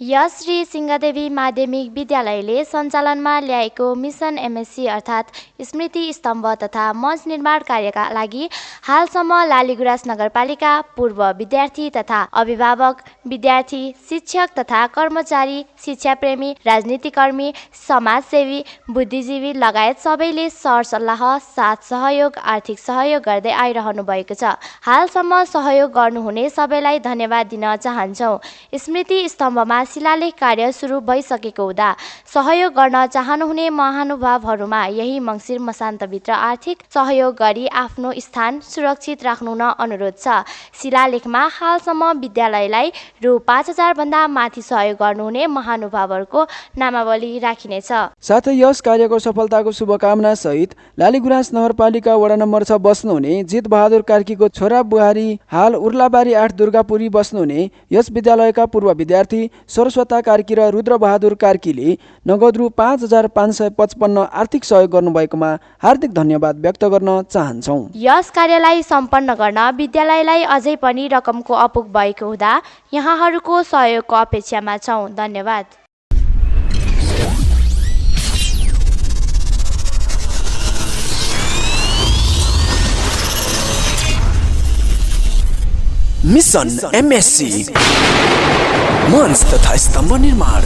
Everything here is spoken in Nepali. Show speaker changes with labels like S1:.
S1: यस श्री सिंहदेवी माध्यमिक विद्यालयले सञ्चालनमा ल्याएको मिसन एमएससी अर्थात् स्मृति स्तम्भ तथा मञ्च निर्माण कार्यका लागि हालसम्म लालीगुराँस नगरपालिका पूर्व विद्यार्थी तथा अभिभावक, विद्यार्थी, शिक्षक तथा कर्मचारी, शिक्षाप्रेमी, राजनीतिकर्मी, समाजसेवी, बुद्धिजीवी लगायत सबैले सरसल्लाह, साथ सहयोग, आर्थिक सहयोग गर्दै आइरहनु भएको छ। हालसम्म सहयोग गर्नुहुने सबैलाई धन्यवाद दिन चाहन्छौँ। स्मृति स्तम्भमा शिलालेख कार्य सुरु भइसकेको हुँदा सहयोग गर्न चाहनुहुने महानुभावहरूमा यही मङ्सिर मसान्तभित्र आर्थिक सहयोग गरी आफ्नो स्थान सुरक्षित राख्नु न अनुरोध छ। शिलालेखमा हालसम्म विद्यालयलाई रु 5,000 भन्दा माथि सहयोग गर्नुहुने महानुभावहरूको नामावली राखिनेछ।
S2: साथै यस कार्यको सफलताको शुभकामना सहित लालीगुराँस नगरपालिका वडा नम्बर 6 बस्नुहुने जित बहादुर कार्कीको छोरा बुहारी हाल उर्लाबारी 8 दुर्गापुरी बस्नुहुने यस विद्यालयका पूर्व विद्यार्थी सरस्वता कार्की र रुद्र बहादुर कार्कीले नगद रु 5,555 आर्थिक सहयोग गर्नुभएकोमा हार्दिक धन्यवाद व्यक्त गर्न चाहन्छौँ।
S1: यस कार्यलाई सम्पन्न गर्न विद्यालयलाई अझै पनि रकमको अपुग भएको हुँदा यहाँहरूको सहयोगको अपेक्षामा छौँ। धन्यवाद।
S3: मिसन एमएससी मञ्च तथा स्तम्भ निर्माण।